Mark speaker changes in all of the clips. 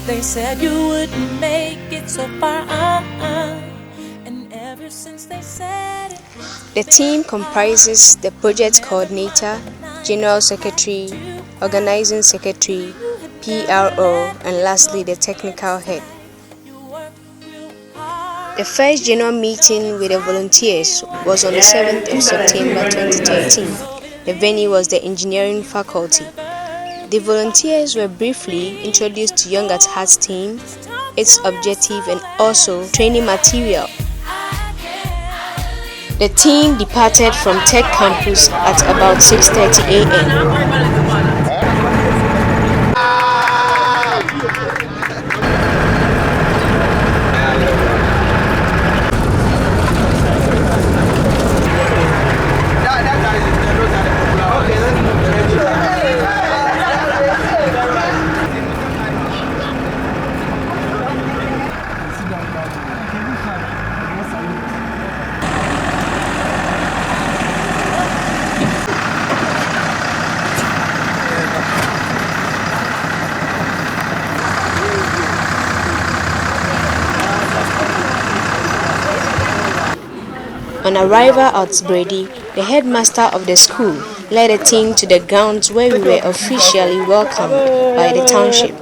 Speaker 1: They said you wouldn't make it so far, and ever since they said it.
Speaker 2: The team comprises the project coordinator, general secretary, organizing secretary, PRO, and lastly the technical head. The first general meeting with the volunteers was on the 7th of September 2013. The venue was the engineering faculty. The volunteers were briefly introduced to Young at Heart team, its objective, and also training material. The team departed from Tech Campus at about 6:30 a.m. On arrival at Brady, the headmaster of the school led the team to the grounds where we were officially welcomed by the township.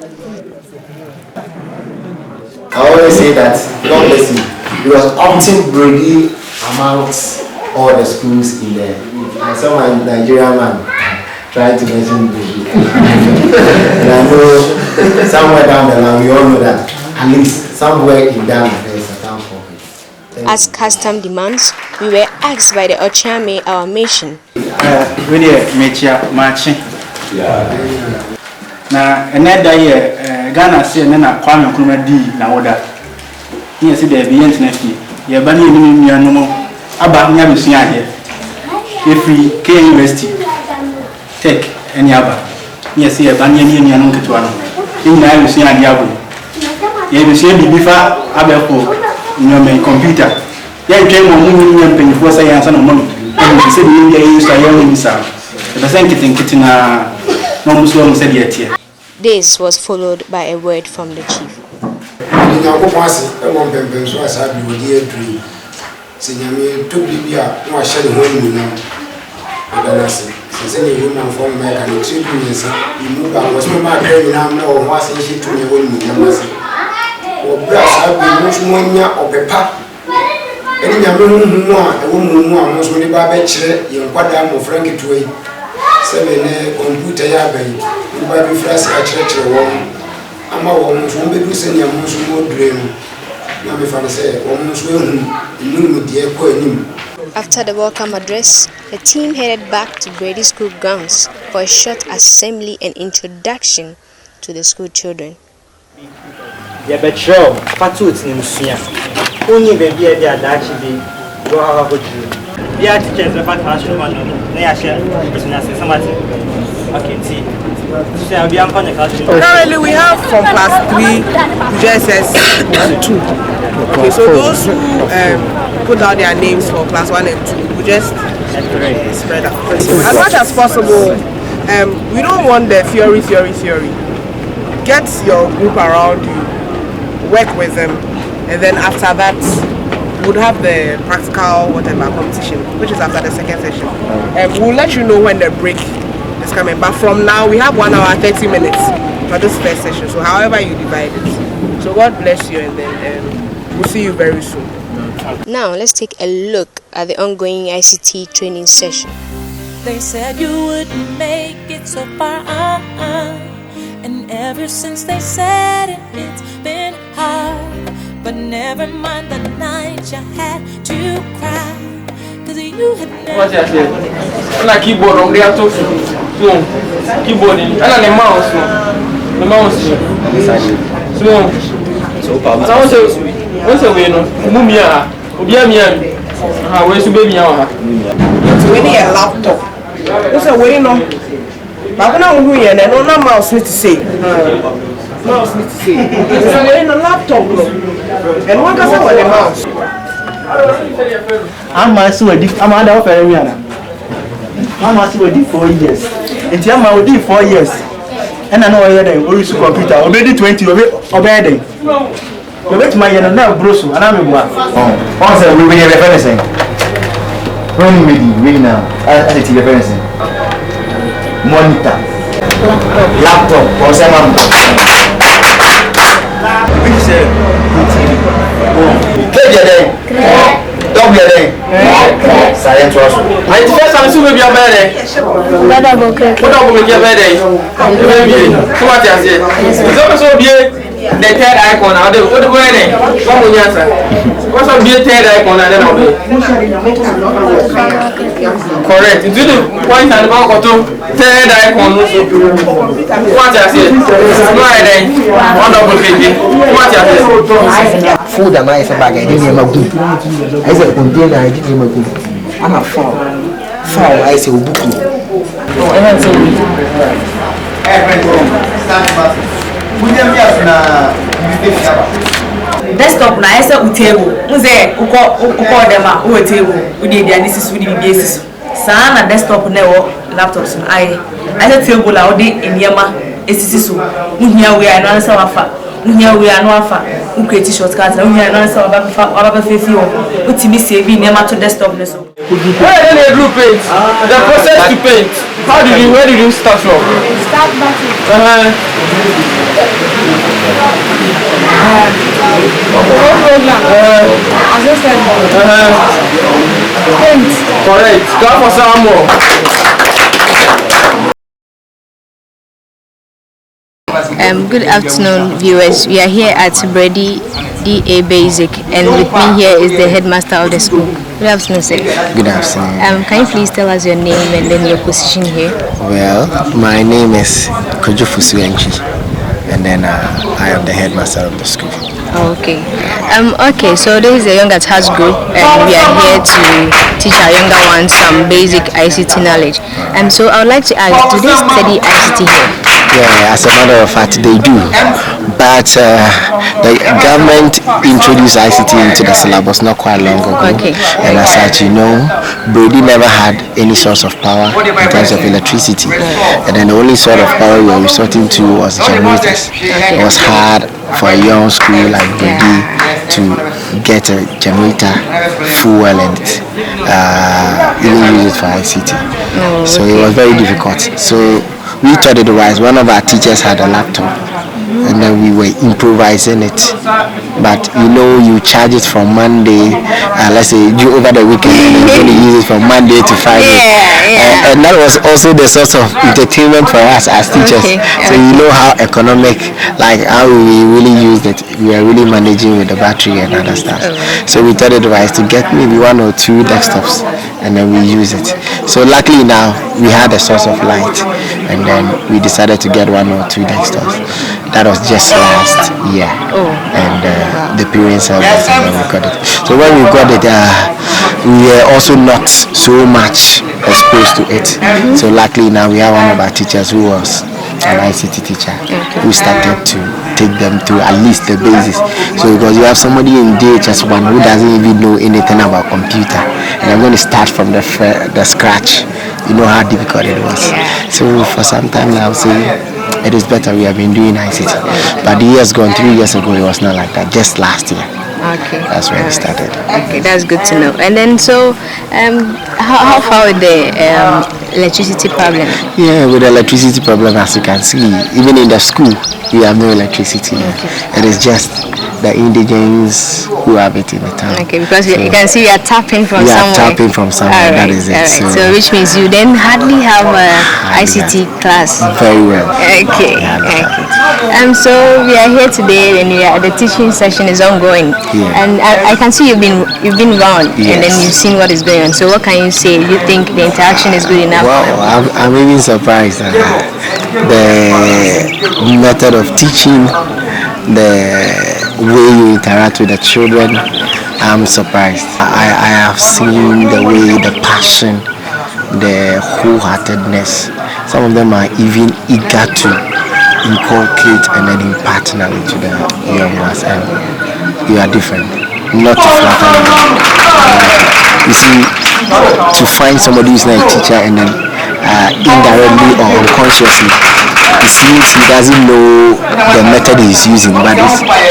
Speaker 3: I always say that, God bless you, because opting Brady amongst all the schools in there. And some Nigerian man trying to mention Brady. And I know somewhere down the line, we all know that at least somewhere in Ghana there is a town for it.
Speaker 2: As custom demands, we were asked by the Ochame our mission.
Speaker 4: Na another year, Ghana say na Kwame Nkrumah di na order. Here say there be internet fee. Ye ba ni mi anumo aba nya besua ade. Every K University Tech any aba. Here say ye ba ni anu ketwa no. Ni na besua ade abo. Ye besua bi fa abeko nyome computer. Ye ntwe mo mu mpanyifo say yansa no mo. Ni say bi ye use ayo ni sa. The person kitin na no muso said yet.
Speaker 2: This was followed by a word from the chief.
Speaker 3: Computer ya bai ba bi frase a church won ama won so be du se nya mo so mo drenu na me fa se won so ehun inu de e ko anim.
Speaker 2: After the welcome address, the team headed back to Brady School grounds for a short assembly and introduction to the school children.
Speaker 5: Ya betro fatu tin musua onyi be bia dia dachi bi go ha ho ju bia teachers be fatu asho ma no na ya share business somebody. Okay, see.
Speaker 6: Currently, we have from class 3 to JSS 2. Okay, so those who put out their names for class 1 and 2, we just spread out. As much as possible, we don't want the theory. Get your group around you, work with them, and then after that, we'll have the practical competition, which is after the second session. We'll let you know when the break is coming, but from now we have 1 hour 30 minutes for this first session, so however you divide it. So God bless you, and then we'll see you very soon.
Speaker 2: Now let's take a look at the ongoing ICT training session.
Speaker 1: They said you wouldn't make it so far, and ever since they said it, it's been hard. But never mind the night you had to cry, 'cause you had never.
Speaker 7: What's that? Like keyboard on there too. Keyboard and the mouse. The mouse. So what's the way? No, Mumia, Obiamian. Where's the baby?
Speaker 6: We need a laptop. What's the way? No, but now we are no mouse need to say. Mouse need to say. So we need a laptop. And what does the mouse?
Speaker 5: I'm under I'm 4 years. And I'm 4 years.
Speaker 4: and I know I had a computer already 20 obey. You wait my now, Bruce, and I'm one.
Speaker 3: Also, we will referencing. Reading now. I see referencing. Monitor. Laptop. Or someone. Which is don't be a day. Science was.
Speaker 7: I first time to be a bad. What about your bed? Come on, it's also be the third icon. What the way? What will you answer? What's a be a third icon? I don't know. Correct. Do the point and about third icon. What I say? No, I didn't. One double fifty. What I say?
Speaker 3: Food am I bag? I didn't know. I said, container, I didn't know. I'm a foul. Foul, I say, Ubuki.
Speaker 8: Desktop na ese utable nze uko dema o table udi dia this is udi basis saa na desktop na wo laptops na ai ese table la odi eniema esisi so uhia we anu ansa wafa uhia we anu afa ukreti shortcut na uhia anu ansa waba fefi wo utimi save eniema to desktop na so
Speaker 7: Where did they do paint? The process to paint. Where did you start from?
Speaker 8: start button
Speaker 7: Correct. Clap for some more.
Speaker 2: Good afternoon, viewers. We are here at Brady DA Basic, and with me here is the headmaster of the school. Good afternoon, sir.
Speaker 9: Good afternoon.
Speaker 2: Can you please tell us your name and then your position here?
Speaker 9: Well, my name is Kojufusu Enchi, and then I am the headmaster of the school.
Speaker 2: Okay. Okay, so this is the Young at Heart group, and we are here to teach our younger ones some basic ICT knowledge. So I would like to ask, do they study ICT here?
Speaker 9: Yeah, as a matter of fact, they do. But the government introduced ICT into the syllabus not quite long ago.
Speaker 2: Okay.
Speaker 9: And as such, you know, Brady never had any source of power in terms of electricity. And then the only sort of power we were resorting to was generators. It was hard for a young school like Brady to get a generator, fuel, and even use it for ICT. So it was very difficult. So we thought it was one of our teachers had a laptop, and then we were improvising it. But you know, you charge it from Monday, let's say you over the weekend, and you're going to use it from Monday to Friday. And that was also the source of entertainment for us as teachers. So you know how economic, like how we really used it. We are really managing with the battery and other stuff. So we thought it was to get maybe 1 or 2 desktops, and then we use it. So luckily now we had a source of light, and then we decided to get 1 or 2 desktops. That was just last year, and the parents helped us, and then we got it. So when we got it, we were also not so much exposed to it. So luckily now we have one of our teachers who was an ICT teacher who started to take them through at least the basis. So because you have somebody in DHS1 who doesn't even know anything about computer, and I'm going to start from the scratch, you know how difficult it was. So for some time now, say it is better we have been doing ICT. But the years gone, 3 years ago, it was not like that. Just last year.
Speaker 2: Okay.
Speaker 9: That's when we started.
Speaker 2: Okay, that's good to know. And then, so, how far with the electricity problem?
Speaker 9: Yeah, with the electricity problem, as you can see, even in the school, we have no electricity. It is just the indigents who have it in the town.
Speaker 2: Okay, because so you can see you are tapping from somewhere.
Speaker 9: We are tapping from somewhere, that is it.
Speaker 2: Right. So which means you then hardly have ICT class.
Speaker 9: Very well.
Speaker 2: Okay. So we are here today, and the teaching session is ongoing.
Speaker 9: Yeah.
Speaker 2: And I can see you've been round,
Speaker 9: yes,
Speaker 2: and then you've seen what is going on. So what can you say? You think the interaction is good enough?
Speaker 9: Well, I'm even surprised at the method of teaching, the way you interact with the children. I'm surprised. I have seen the way, the passion, the wholeheartedness. Some of them are even eager to inculcate and then impart knowledge to the young ones, and you are different. Not to flatter you. You see, to find somebody who's not a teacher and then indirectly or unconsciously it seems he doesn't know the method he's using, but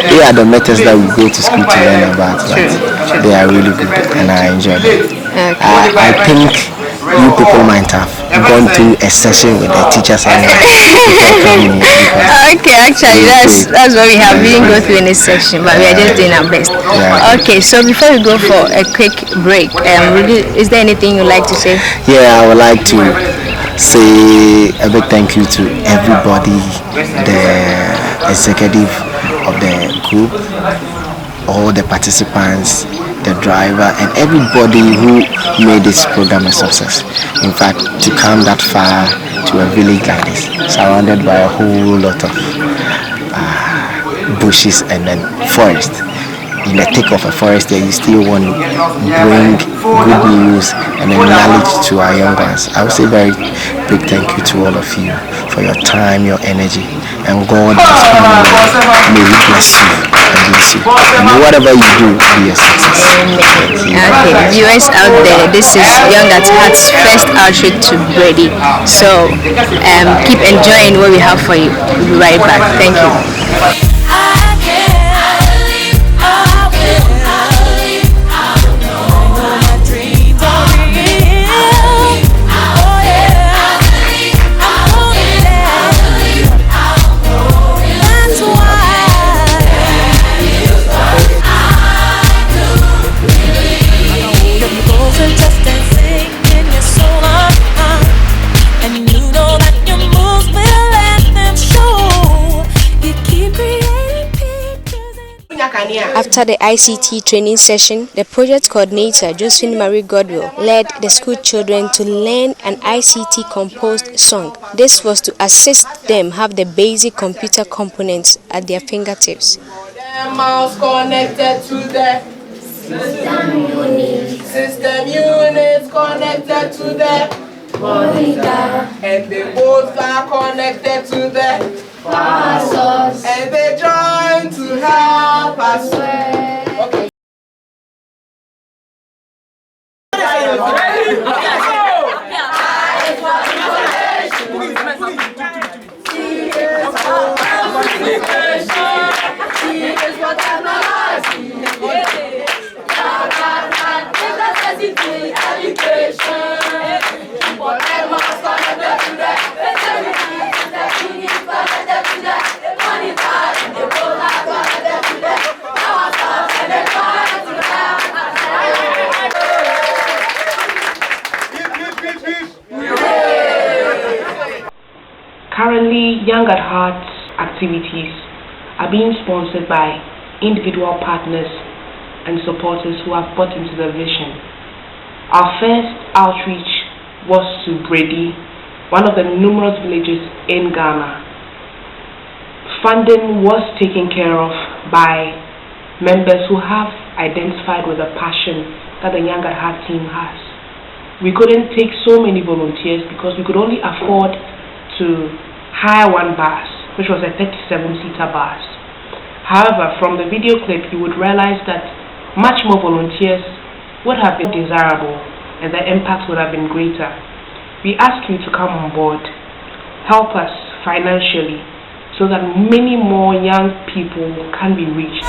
Speaker 9: they are the methods that we go to school to learn about. But they are really good, and I enjoy them. I think you people might have gone through a session with the teachers and before coming here.
Speaker 2: Okay, actually, that's what we have. We didn't go through any section, but we are just doing our best. Okay, so before we go for a quick break, is there anything you'd like to say?
Speaker 9: Yeah, I would like to say a big thank you to everybody, the executive of the group, all the participants, the driver, and everybody who made this program a success. In fact, to come that far to a village like this, surrounded by a whole lot of bushes and then forest. In the thick of a forest there, you still want to bring good news and then knowledge to our young ones. I would say very big thank you to all of you for your time, your energy, and God may He bless you and bless you. And whatever you do, be a success.
Speaker 2: Okay, viewers out there, this is Young at Heart's first outreach to Brady. So keep enjoying what we have for you. We'll be right back. Thank you. After the ICT training session, the project coordinator, Josephine Marie Godwill, led the school children to learn an ICT composed song. This was to assist them have the basic computer components at their fingertips.
Speaker 6: Mouse connected to the system units connected to the monitor, and they both are connected to the power source, and they join to help us. Okay.
Speaker 10: Currently, Young at Heart activities are being sponsored by individual partners and supporters who have bought into the vision. Our first outreach was to Brady, one of the numerous villages in Ghana. Funding was taken care of by members who have identified with the passion that the Young at Heart team has. We couldn't take so many volunteers because we could only afford to hire one bus, which was a 37-seater bus. However, from the video clip, you would realize that much more volunteers would have been desirable and the impact would have been greater. We ask you to come on board, help us financially so that many more young people can be reached.